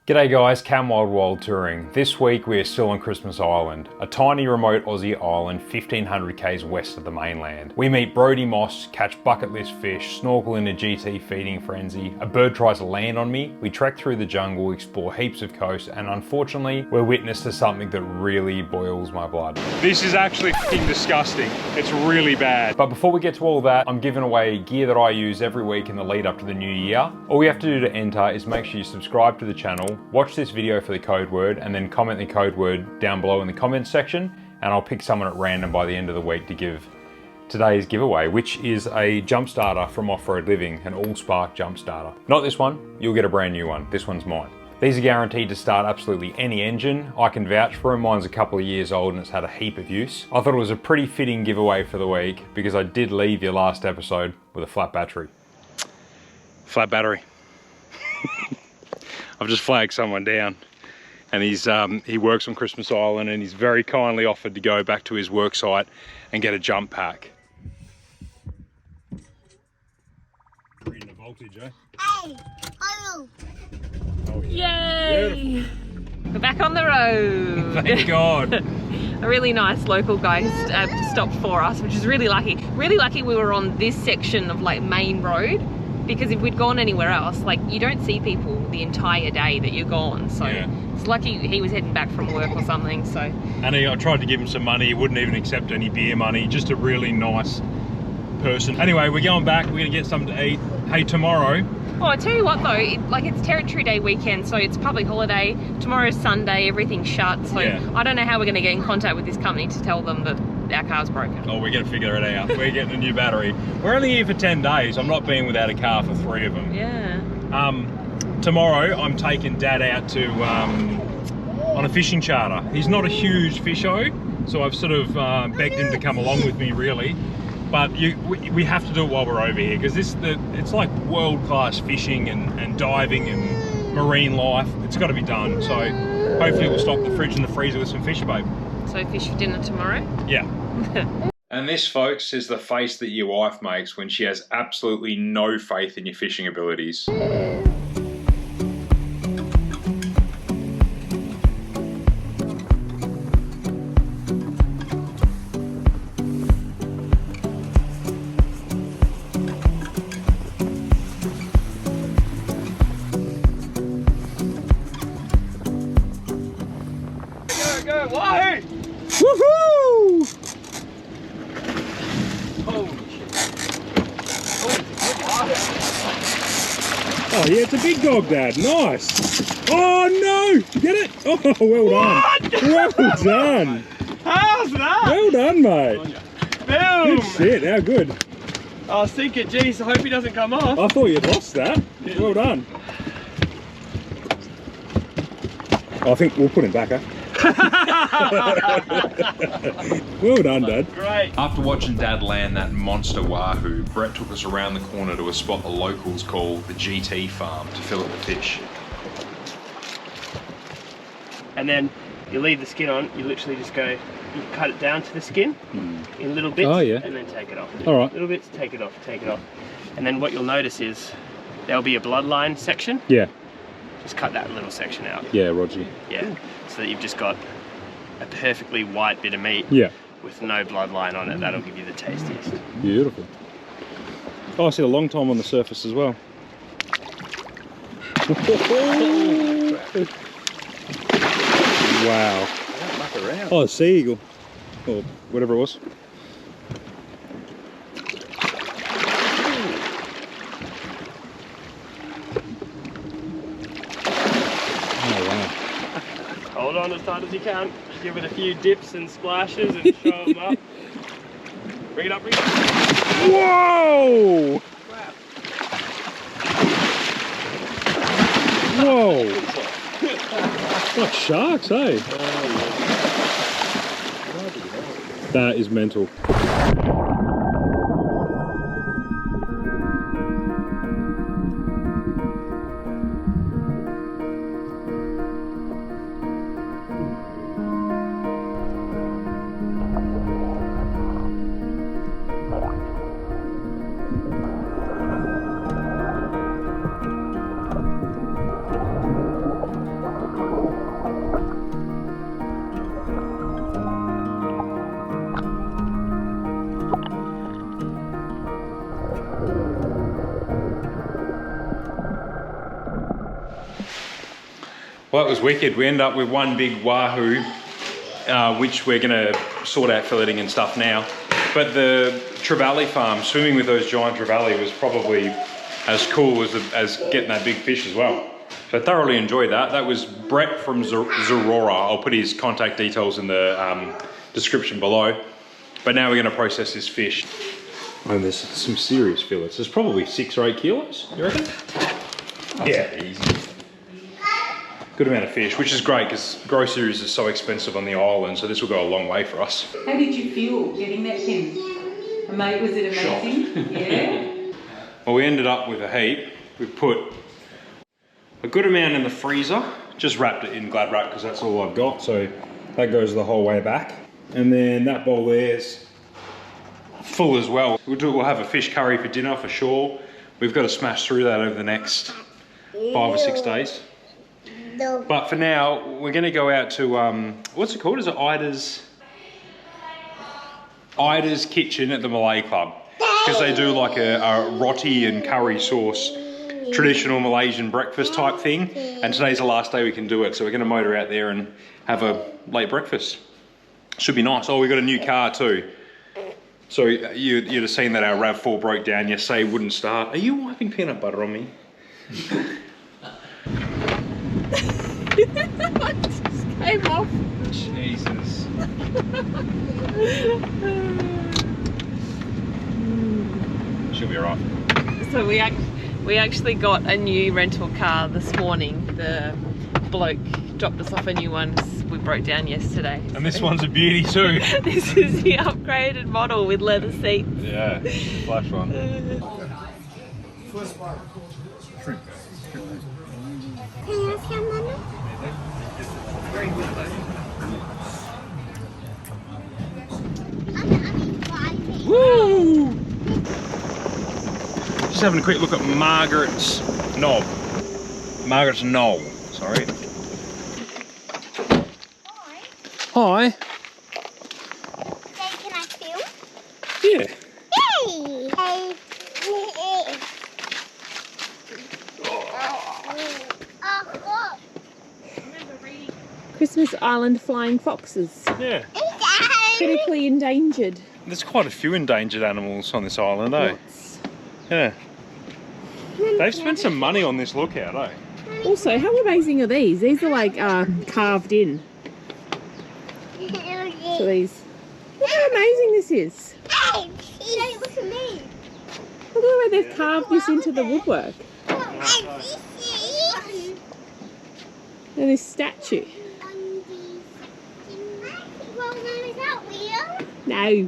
G'day guys, Cam Wild Touring. This week we are still on Christmas Island, a tiny remote Aussie island 1500 k's west of the mainland. We meet Brodie Moss, catch bucket list fish, snorkel in a GT feeding frenzy, a bird tries to land on me, we trek through the jungle, explore heaps of coast, and unfortunately we're witness to something that really boils my blood. This is actually f***ing disgusting. It's really bad. But before we get to all that, I'm giving away gear that I use every week in the lead up to the new year. All you have to do to enter is make sure you subscribe to the channel, watch this video for the code word, and then comment the code word down below in the comments section, and I'll pick someone at random by the end of the week to give today's giveaway, which is a jump starter from Off-Road Living, an all-spark jump starter. Not this one, you'll get a brand new one. This one's mine. These are guaranteed to start absolutely any engine. I can vouch for them. Mine's a couple of years old and it's had a heap of use. I thought it was a pretty fitting giveaway for the week because I did leave your last episode with a flat battery. Flat battery. I've just flagged someone down, and he works on Christmas Island, and he's very kindly offered to go back to his work site and get a jump pack. Reading the voltage, eh? Hey, hello. Oh, yeah. Yay! Beautiful. We're back on the road. Thank God. A really nice local guy stopped for us, which is really lucky. Really lucky we were on this section of like main road, because if we'd gone anywhere else, like you don't see people the entire day that you're gone. So yeah. It's lucky he was heading back from work or something. So. And I tried to give him some money. He wouldn't even accept any beer money. Just a really nice person. Anyway, we're going back. We're gonna get something to eat. Hey, tomorrow. Oh, I tell you what though, it's Territory Day weekend, so it's public holiday. Tomorrow's Sunday, everything's shut. So yeah. I don't know how we're gonna get in contact with this company to tell them that our car's broken. Oh, we're gonna figure it out. We're getting a new battery. We're only here for 10 days. I'm not being without a car for 3 of them. Yeah. Tomorrow I'm taking Dad out to on a fishing charter. He's not a huge fisho, so I've sort of begged him to come along with me really. But we have to do it while we're over here, because it's like world-class fishing and diving and marine life. It's got to be done. So hopefully we'll stock the fridge and the freezer with some fish, babe. So fish for dinner tomorrow? Yeah. And this, folks, is the face that your wife makes when she has absolutely no faith in your fishing abilities. Go, WAHOO! Woohoo! Holy shit. Oh, yeah, it's a big dog, Dad. Nice. Oh, no! Did you get it? Oh, well done. What? Well done. How's that? Well done, mate. Boom! Good shit, how good. I was thinking, geez, I hope he doesn't come off. I thought you'd lost that. Yeah. Well done. I think we'll put him back, eh? Well done, Dad. Great. After watching Dad land that monster wahoo, Brett took us around the corner to a spot the locals call the GT farm to fill up the fish. And then you leave the skin on, you literally just go, you cut it down to the skin in little bits, and then take it off. All right. Little bits, take it off, take it off. And then what you'll notice is there'll be a bloodline section. Yeah. Just cut that little section out. Yeah, Roger. Yeah. So that you've just got a perfectly white bit of meat with no bloodline on it. That'll give you the tastiest. Beautiful. Oh, I see a long time on the surface as well. Wow. Oh, a sea eagle. Or whatever it was. Hold on as tight as you can. Give it a few dips and splashes and show them up. Bring it up, bring it up. Whoa! Whoa! Like sharks, eh? That is mental. Well, that was wicked. We ended up with one big wahoo, which we're gonna sort out filleting and stuff now. But the trevally farm, swimming with those giant trevally was probably as cool as getting that big fish as well. So I thoroughly enjoyed that. That was Brett from Zorora. I'll put his contact details in the description below. But now we're gonna process this fish. Oh, there's some serious fillets. There's probably 6 or 8 kilos, you reckon? Yeah, easy. Good amount of fish, which is great because groceries are so expensive on the island, so this will go a long way for us. How did you feel getting that, Tim? Mate, was it amazing? Yeah. Well, we ended up with a heap. We put a good amount in the freezer, just wrapped it in Glad wrap because that's all I've got, so that goes the whole way back. And then that bowl there's full as well. We'll have a fish curry for dinner for sure. We've got to smash through that over the next 5 or 6 days. No. But for now, we're going to go out to, what's it called? Is it Ida's Kitchen at the Malay Club. Because they do like a roti and curry sauce, traditional Malaysian breakfast type thing. And today's the last day we can do it. So we're going to motor out there and have a late breakfast. Should be nice. Oh, we got a new car too. So you'd have seen that our RAV4 broke down yesterday, wouldn't start. Are you wiping peanut butter on me? It just came off. Jesus. She'll be alright. So we actually got a new rental car this morning. The bloke dropped us off a new one 'cause we broke down yesterday. And this one's a beauty too. This is the upgraded model with leather seats. Yeah, flash one. Can you ask him, Mama? Woo! Just having a quick look at Margaret's knob. Margaret's Knoll, sorry. Hi. Can I film? Yeah. Hey! Hey! Christmas Island flying foxes. Yeah. Critically endangered. There's quite a few endangered animals on this island, eh? Lots. Yeah. They've spent some money on this lookout, eh? Also, how amazing are these? These are like carved in. So these. Look how amazing this is. Hey! Look at me! Look at the way they've carved this into the woodwork. And this statue. No.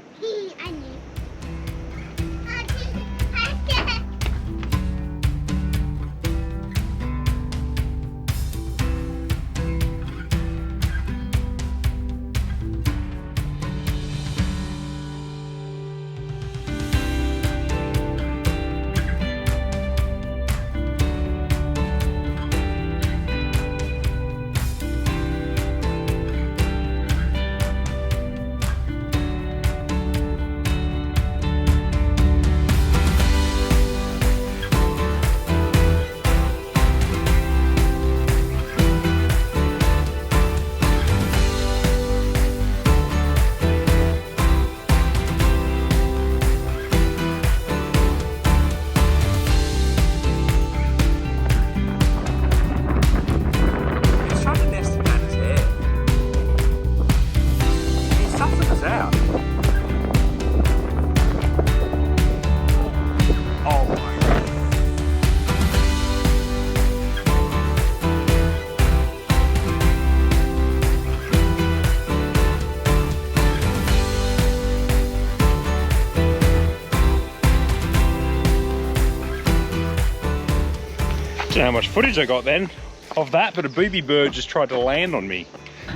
I don't know how much footage I got then of that, but a booby bird just tried to land on me.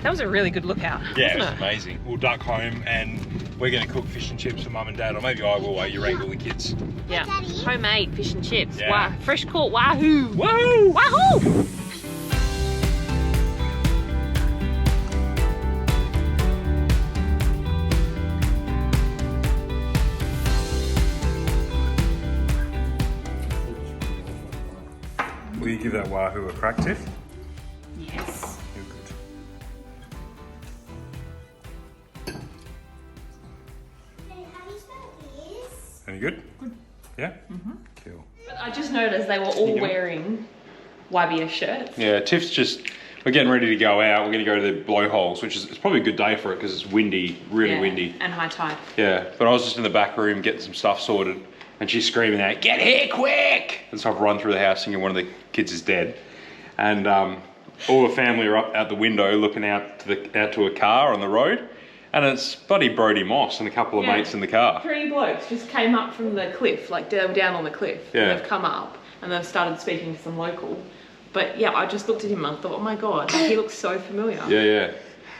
That was a really good lookout. Yeah, it was wasn't amazing. We'll duck home and we're going to cook fish and chips for Mum and Dad, or maybe I will while you wrangle the kids. Yeah, homemade fish and chips. Yeah. Wow, fresh caught wahoo. Wahoo! Wahoo! Will you give that wahoo a crack, Tiff? Yes. good? Good. Yeah? Cool. I just noticed they were all wearing YBS shirts. Yeah, Tiff's just, we're getting ready to go out. We're going to go to the Blowholes, which is, it's probably a good day for it because it's windy, really windy. And high tide. Yeah, but I was just in the back room getting some stuff sorted and she's screaming out, "Get here quick!" And so I've run through the house thinking one of the kids is dead. And all the family are up out the window looking out to a car on the road. And it's buddy Brodie Moss and a couple of mates in the car. 3 blokes just came up from the cliff, like they were down on the cliff. Yeah. And they've come up and they've started speaking to some local. But yeah, I just looked at him and I thought, oh my God, like, he looks so familiar. Yeah.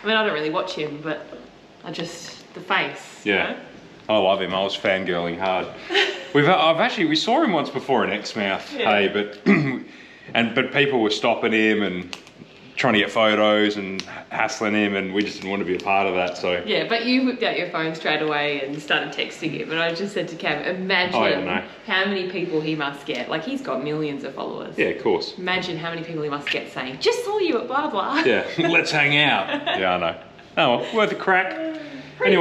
I mean, I don't really watch him, but I just, the face. Yeah. You know? I love him. I was fangirling hard. We saw him once before in Exmouth, hey, but people were stopping him and trying to get photos and hassling him, and we just didn't want to be a part of that, so. Yeah, but you whipped out your phone straight away and started texting him, and I just said to Cam, imagine how many people he must get. Like, he's got millions of followers. Yeah, of course. Imagine how many people he must get saying, just saw you at blah blah. Yeah, let's hang out. Yeah, I know. Oh, well, worth a crack. Pretty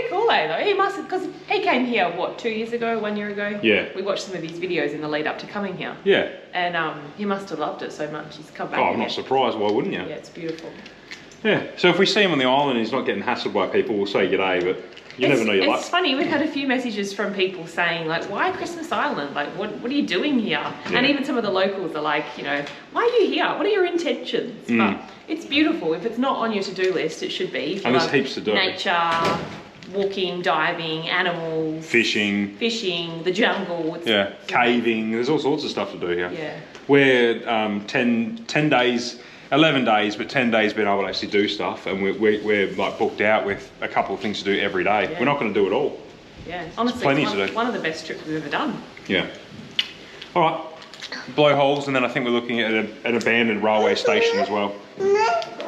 cool though. He must have, because he came here, what, 2 years ago, 1 year ago? Yeah. We watched some of his videos in the lead up to coming here. Yeah. And he must have loved it so much. He's come back. Oh, I'm not surprised. Why wouldn't you? Yeah, it's beautiful. Yeah. So if we see him on the island and he's not getting hassled by people, we'll say g'day, but you never know your luck. It's funny, we've had a few messages from people saying, like, why Christmas Island? Like, what are you doing here? Yeah. And even some of the locals are like, you know, why are you here? What are your intentions? But it's beautiful. If it's not on your to-do list, it should be. And there's heaps to do. Nature, walking, diving, animals, fishing, the jungle. Caving. There's all sorts of stuff to do here. Yeah. We're 10 days, 11 days, but 10 days being able to actually do stuff, and we're like booked out with a couple of things to do every day. Yeah. We're not going to do it all. Yeah, honestly, it's one of the best trips we've ever done. Yeah. All right, Blowholes, and then I think we're looking at an abandoned railway station as well,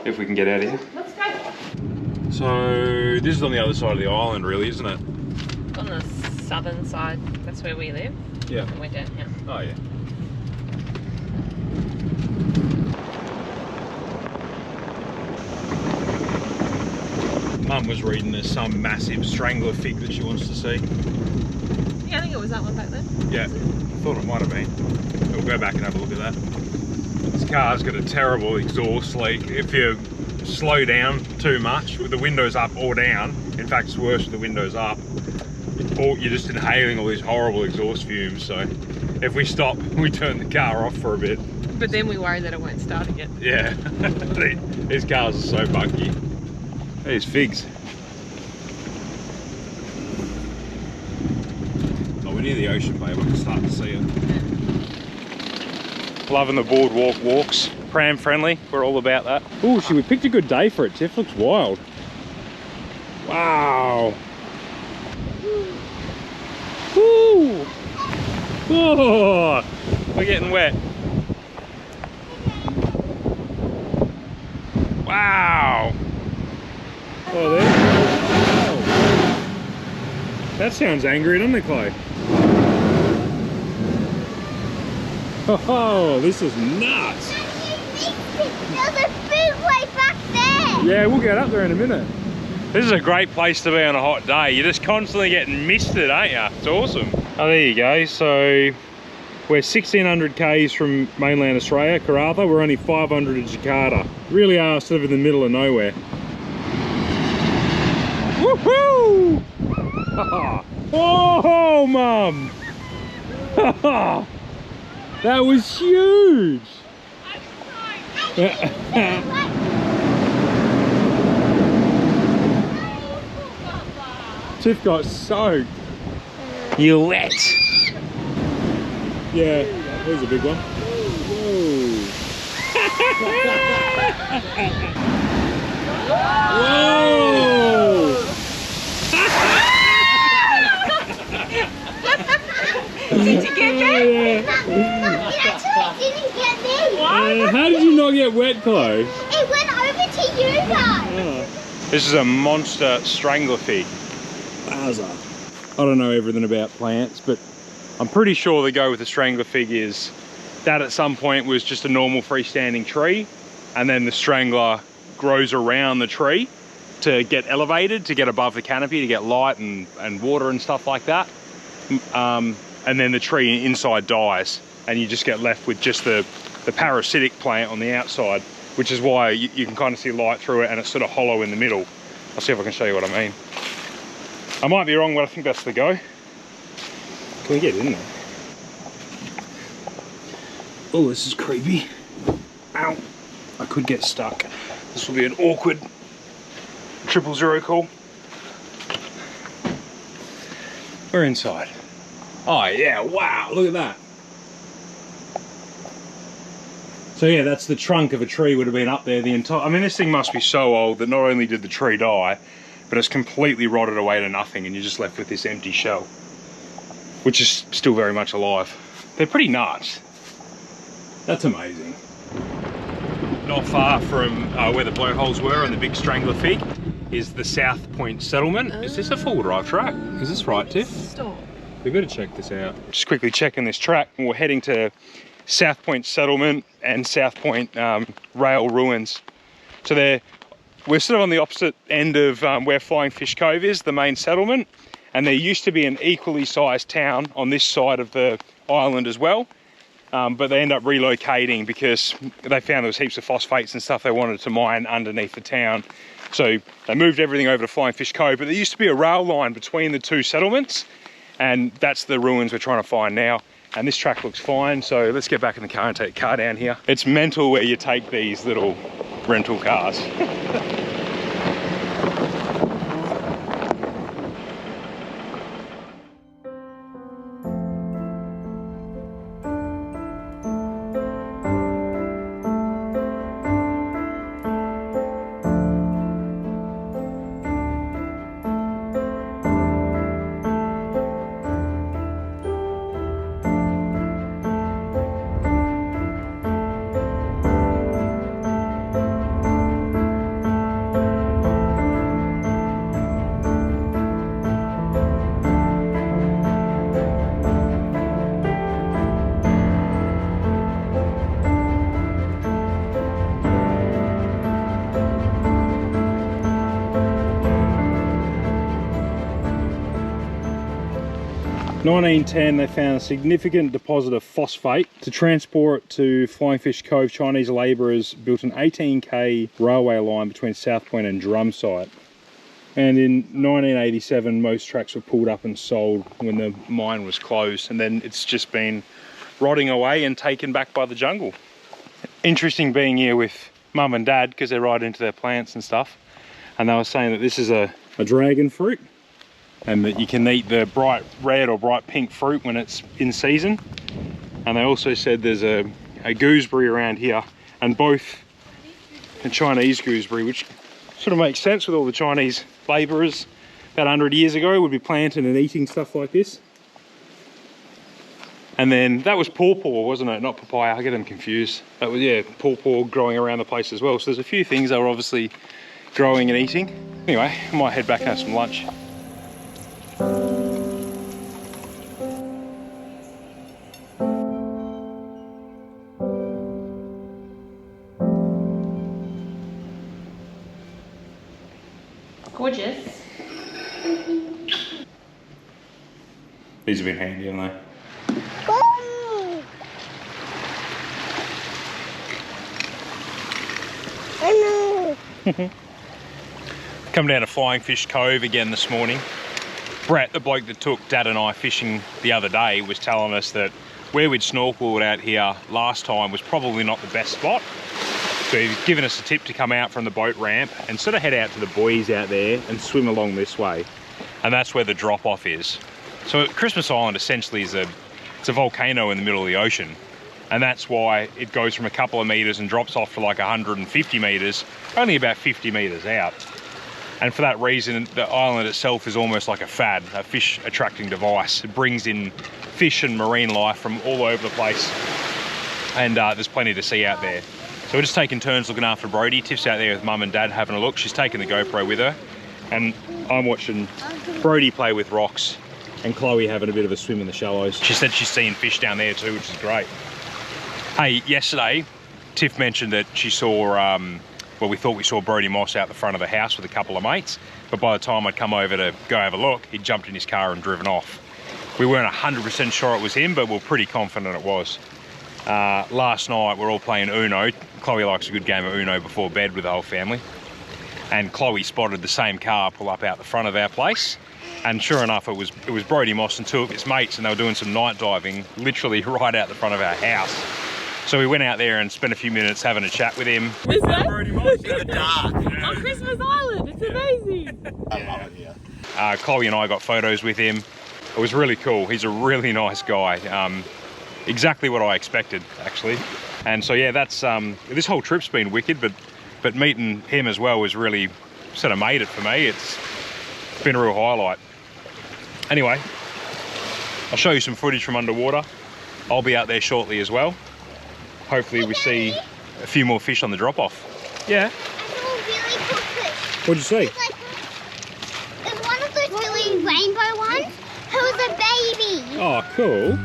if we can get out of here. Let's go. So this is on the other side of the island, really, isn't it? On the southern side, that's where we live. Yeah. And we're down here. Oh yeah. Mum was reading there's some massive strangler fig that she wants to see. Yeah, I think it was that one back there. Yeah, I thought it might have been. We'll go back and have a look at that. This car's got a terrible exhaust leak. If you slow down too much with the windows up or down, in fact it's worse with the windows up, or you're just inhaling all these horrible exhaust fumes. So if we stop, we turn the car off for a bit. But then we worry that it won't start again. Yeah, these cars are so bunky. There's figs. Oh, we're near the ocean, babe. I can start to see it. Loving the boardwalk walks. Pram friendly. We're all about that. Oh, we picked a good day for it. Tiff looks wild. Wow. Woo! Oh, we're getting wet. Wow. Oh, there. Oh. That sounds angry, doesn't it, Chloe? Oh, this is nuts. There's a foodway back there. Yeah, we'll get up there in a minute. This is a great place to be on a hot day. You're just constantly getting misted, aren't you? It's awesome. Oh, there you go. So we're 1,600 k's from mainland Australia, Karratha. We're only 500 at Jakarta. Really are sort of in the middle of nowhere. Woohoo! Oh, Mum! That was huge! Tiff got soaked. You're wet. Yeah, there's a big one. Whoa. Whoa! Did you get that? No, it actually didn't get me. How did you not get wet, Chloe? It went over to you guys. This is a monster strangler fig. Wowza. I don't know everything about plants, but I'm pretty sure the go with the strangler fig is that at some point was just a normal freestanding tree, and then the strangler grows around the tree to get elevated, to get above the canopy, to get light and water and stuff like that. and then the tree inside dies, and you just get left with just the parasitic plant on the outside, which is why you can kind of see light through it, and it's sort of hollow in the middle. I'll see if I can show you what I mean. I might be wrong, but I think that's the go. Can we get in there? Oh, this is creepy. Ow, I could get stuck. This will be an awkward 000 call. We're inside. Oh yeah, wow, look at that. So yeah, that's the trunk of a tree would have been up there the entire... I mean, this thing must be so old that not only did the tree die, but it's completely rotted away to nothing, and you're just left with this empty shell, which is still very much alive. They're pretty nuts. That's amazing. Not far from where the blowholes were and the big strangler fig is the South Point settlement. Is this a full drive track? Is this right, Tiff? Stop. We better check this out. Just quickly checking this track. We're heading to South Point settlement and South Point rail ruins. So we're sort of on the opposite end of where Flying Fish Cove is, the main settlement. And there used to be an equally sized town on this side of the island as well. But they end up relocating because they found there was heaps of phosphates and stuff they wanted to mine underneath the town. So they moved everything over to Flying Fish Cove, but there used to be a rail line between the two settlements, and that's the ruins we're trying to find now. And this track looks fine, so let's get back in the car and take the car down here. It's mental where you take these little rental cars. 1910, they found a significant deposit of phosphate. To transport it to Flying Fish Cove, Chinese labourers built an 18k railway line between South Point and Drumsite. And in 1987, most tracks were pulled up and sold when the mine was closed, and then it's just been rotting away and taken back by the jungle. Interesting being here with Mum and Dad, because they're right into their plants and stuff, and they were saying that this is a dragon fruit, and that you can eat the bright red or bright pink fruit when it's in season. And they also said there's a gooseberry around here, and both a Chinese gooseberry, which sort of makes sense with all the Chinese labourers about 100 years ago would be planting and eating stuff like this. And then that was pawpaw, wasn't it? Not papaya, I get them confused. That was, yeah, pawpaw growing around the place as well. So there's a few things they were obviously growing and eating. Anyway, I might head back and have some lunch. Gorgeous. These have been handy, haven't they? I know. Come down to Flying Fish Cove again this morning. Brett, the bloke that took Dad and I fishing the other day, was telling us that where we'd snorkeled out here last time was probably not the best spot. So he's given us a tip to come out from the boat ramp and sort of head out to the buoys out there and swim along this way. And that's where the drop off is. So Christmas Island essentially is it's a volcano in the middle of the ocean. And that's why it goes from a couple of meters and drops off to like 150 meters, only about 50 meters out. And for that reason, the island itself is almost like a fad, a fish attracting device. It brings in fish and marine life from all over the place. And there's plenty to see out there. So we're just taking turns looking after Brodie. Tiff's out there with Mum and Dad having a look. She's taking the GoPro with her. And I'm watching Brodie play with rocks and Chloe having a bit of a swim in the shallows. She said she's seeing fish down there too, which is great. Hey, yesterday, Tiff mentioned that she saw, well, we thought we saw Brodie Moss out the front of the house with a couple of mates, but by the time I'd come over to go have a look, he'd jumped in his car and driven off. We weren't 100% sure it was him, but we're pretty confident it was. Last night we're all playing Uno. Chloe likes a good game of Uno before bed with the whole family. And Chloe spotted the same car pull up out the front of our place. And sure enough, it was Brodie Moss and 2 of his mates, and they were doing some night diving literally right out the front of our house. So we went out there and spent a few minutes having a chat with him. Is that? Brodie Moss in the dark. On Christmas Island, it's amazing. I love it here. Chloe and I got photos with him. It was really cool. He's a really nice guy. Exactly what I expected, actually. And so yeah, that's this whole trip's been wicked, but meeting him as well was really sort of made it for me. It's been a real highlight. Anyway, I'll show you some footage from underwater. I'll be out there shortly as well. Hopefully we see a few more fish on the drop-off. Yeah. I saw a really cool fish. What'd you see? There's one of those really rainbow ones. It was a baby. Oh, cool.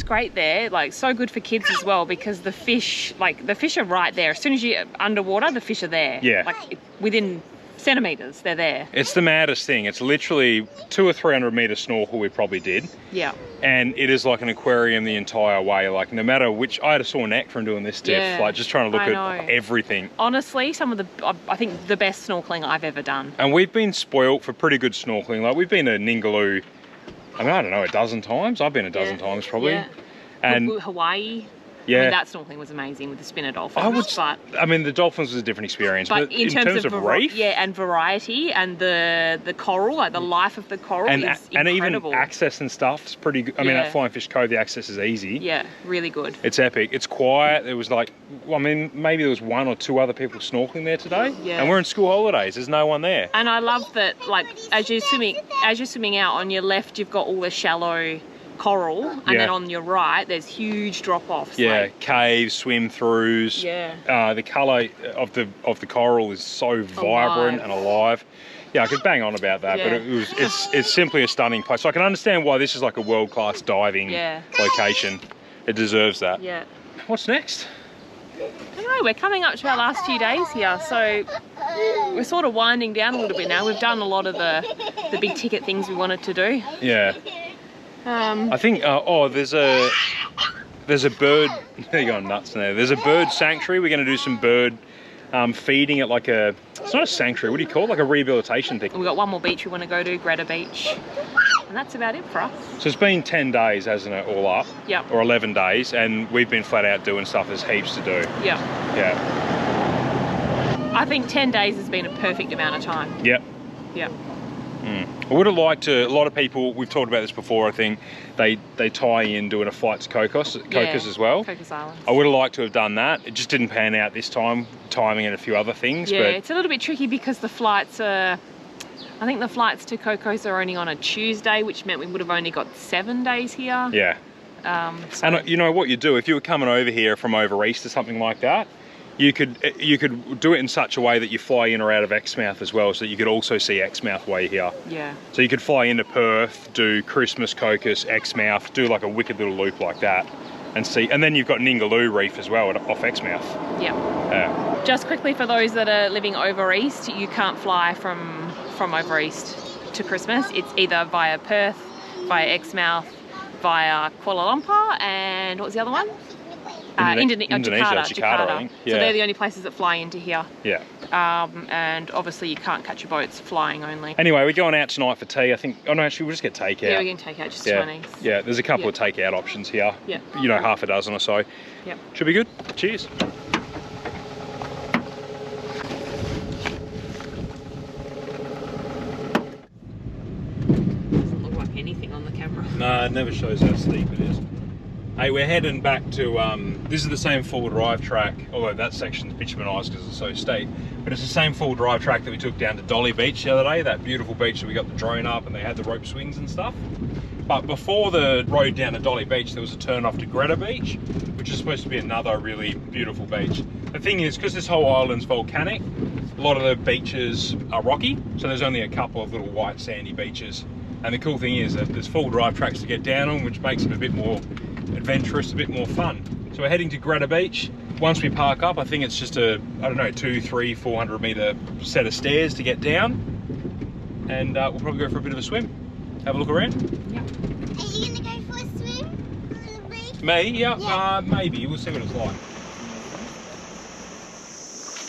Great there, like so good for kids as well, because the fish are right there. As soon as you're underwater, the fish are there. Yeah. Like within centimeters, they're there. It's the maddest thing. It's literally 200 or 300 meter snorkel we probably did. Yeah. And it is like an aquarium the entire way. Like no matter which, I had a sore neck from doing this, Tiff. Yeah, like just trying to look at everything. Honestly, some of the, I think the best snorkeling I've ever done. And we've been spoilt for pretty good snorkeling. Like we've been to Ningaloo, I mean, I don't know, a dozen times. I've been a dozen times probably. Yeah. And Hawaii. Yeah. I mean, that snorkeling was amazing with the spinner dolphins. I mean, the dolphins was a different experience. But in terms of reef, yeah, and variety and the coral, like the life of the coral is incredible. And even access and stuff is pretty good. I mean, at Flying Fish Cove, the access is easy. Yeah, really good. It's epic. It's quiet. There was like, well, I mean, maybe there was 1 or 2 other people snorkeling there today. Yeah. And we're in school holidays. There's no one there. And I love that, like, as you're swimming out, on your left, you've got all the shallow coral, and then on your right there's huge drop-offs. Yeah, like caves, swim-throughs. Yeah. The colour of the coral is so vibrant and alive. Yeah, I could bang on about that, but it's simply a stunning place. So I can understand why this is like a world-class diving location. It deserves that. Yeah. What's next? I don't know, we're coming up to our last few days here, so we're sort of winding down a little bit now. We've done a lot of the big ticket things we wanted to do. Yeah. I think, there's a bird, they're going nuts now. There's a bird sanctuary. We're going to do some bird feeding at like it's not a sanctuary, what do you call it? Like a rehabilitation thing. We've got one more beach we want to go to, Greta Beach. And that's about it for us. So it's been 10 days, hasn't it, all up? Yep. Or 11 days, and we've been flat out doing stuff. There's heaps to do. Yep. Yeah. I think 10 days has been a perfect amount of time. Yep. Yep. I would have liked to, a lot of people, we've talked about this before, I think, they tie in doing a flight to Cocos as well. Cocos Islands. I would have liked to have done that. It just didn't pan out this time, timing and a few other things. Yeah, but it's a little bit tricky because the flights are, I think the flights to Cocos are only on a Tuesday, which meant we would have only got 7 days here. Yeah. And you know what you do, if you were coming over here from over east or something like that, you could do it in such a way that you fly in or out of Exmouth as well, so that you could also see Exmouth way here. Yeah. So you could fly into Perth, do Christmas, Cocos, Exmouth, do like a wicked little loop like that, and see. And then you've got Ningaloo Reef as well off Exmouth. Yeah. Just quickly for those that are living over east, you can't fly from over east to Christmas. It's either via Perth, via Exmouth, via Kuala Lumpur, and what was the other one? Indonesia, Jakarta. I think. Yeah. So they're the only places that fly into here. Yeah. And obviously you can't catch your boats flying only. Anyway, we're going out tonight for tea. I think, oh no, actually we'll just get takeout. Yeah, we're going to take out just Chinese. Yeah, there's a couple of takeout options here. Yeah. You know, half a dozen or so. Yeah. Should be good. Cheers. Doesn't look like anything on the camera. No, It never shows how steep it is. Hey, we're heading back to, this is the same full drive track, although that section's bitumenized because it's so steep, but it's the same full drive track that we took down to Dolly Beach the other day, that beautiful beach that we got the drone up and they had the rope swings and stuff. But before the road down to Dolly Beach, there was a turn off to Greta Beach, which is supposed to be another really beautiful beach. The thing is, because this whole island's volcanic, a lot of the beaches are rocky, so there's only a couple of little white sandy beaches. And the cool thing is that there's full drive tracks to get down on, which makes it a bit more adventurous, a bit more fun. So we're heading to Greta Beach. Once we park up, I think it's just a, I don't know, 200, 300, 400 meter set of stairs to get down. And we'll probably go for a bit of a swim. Have a look around. Yeah. Are you gonna go for a swim on the beach? Me? Yeah, Yeah. maybe. We'll see what it's like.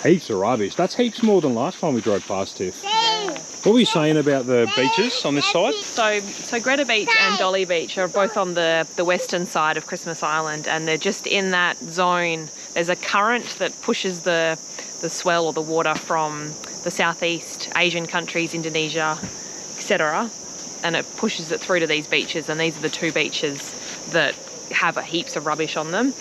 Heaps of rubbish. That's heaps more than last time we drove past Tiff. What were you saying about the beaches on this side? So Greta Beach and Dolly Beach are both on the western side of Christmas Island, and they're just in that zone. There's a current that pushes the swell or the water from the Southeast Asian countries, Indonesia, etc., and it pushes it through to these beaches, and these are the two beaches that have heaps of rubbish on them.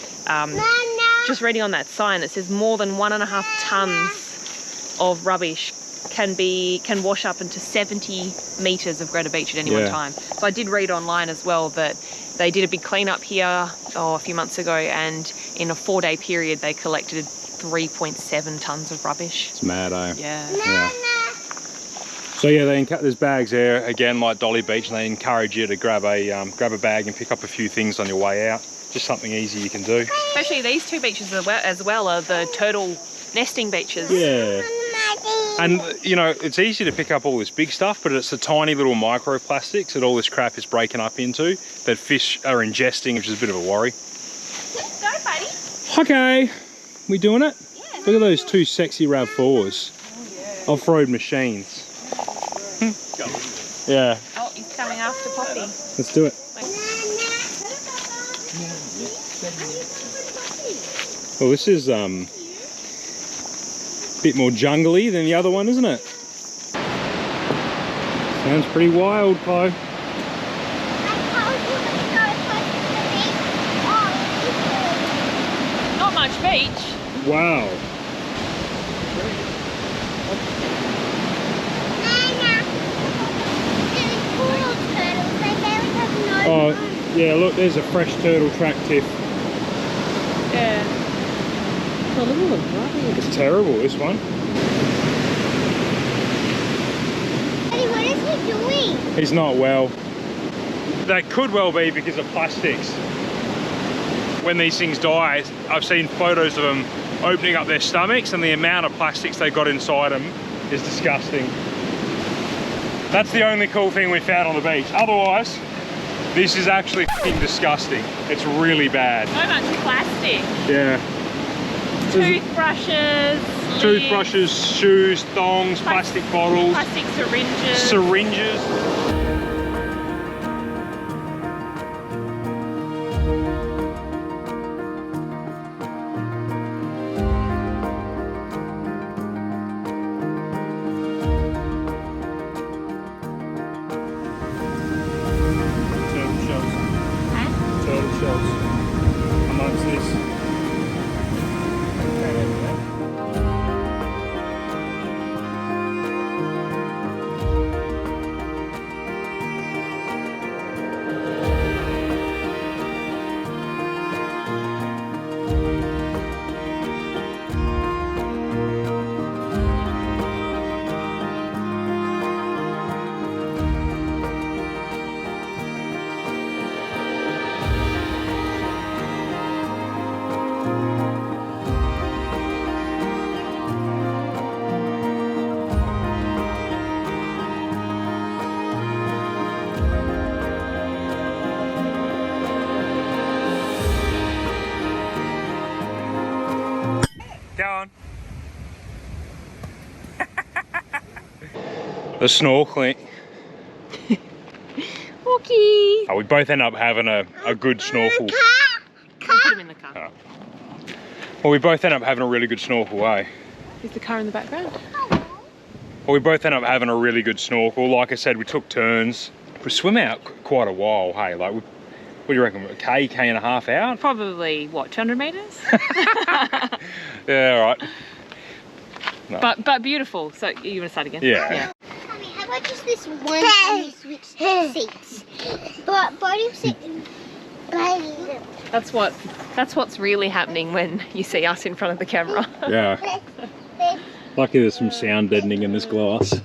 Just reading on that sign, it says more than 1.5 tons of rubbish can wash up into 70 meters of Greta Beach at any one time. So I did read online as well that they did a big cleanup here a few months ago, and in a 4-day period they collected 3.7 tons of rubbish. It's mad, eh? Yeah. So yeah, there's bags there again, like Dolly Beach, and they encourage you to grab a bag and pick up a few things on your way out. Just something easy you can do. Especially these two beaches as well are the turtle nesting beaches. Yeah. And you know, it's easy to pick up all this big stuff, but it's the tiny little microplastics that all this crap is breaking up into that fish are ingesting, which is a bit of a worry. Go, buddy. Okay, we doing it? Yeah. Look at those two sexy RAV4s. Oh, yeah. Off-road machines. Yeah. Oh, he's coming after Poppy. Let's do it. Well, this is a bit more jungly than the other one, isn't it? Sounds pretty wild, Chloe. Not much beach. Wow. Oh, yeah, look, there's a fresh turtle track, Tiff. Yeah. Oh, look at them. It's terrible, this one. Daddy, what is he doing? He's not well. That could well be because of plastics. When these things die, I've seen photos of them opening up their stomachs, and the amount of plastics they got inside them is disgusting. That's the only cool thing we found on the beach. Otherwise, this is actually f***ing disgusting. It's really bad. So much plastic. Yeah. Toothbrushes, shoes, thongs, plastic bottles. Plastic syringes. Syringes. Go on. The snorkeling. Okay. Oh, we both end up having a good snorkel. Put him in the car. Oh. Well, we both end up having a really good snorkel, eh? Is the car in the background? Well, we both end up having a really good snorkel. Like I said, we took turns. We swim out quite a while, hey? Like, what do you reckon? A K and a half out? Probably, what, 200 metres? Yeah, all right. No. But beautiful. So you want to start again? Yeah. Honey, how about just this one time we switch seats? But Brodie sitting. That's what's really happening when you see us in front of the camera. Yeah. Lucky there's some sound deadening in this glass.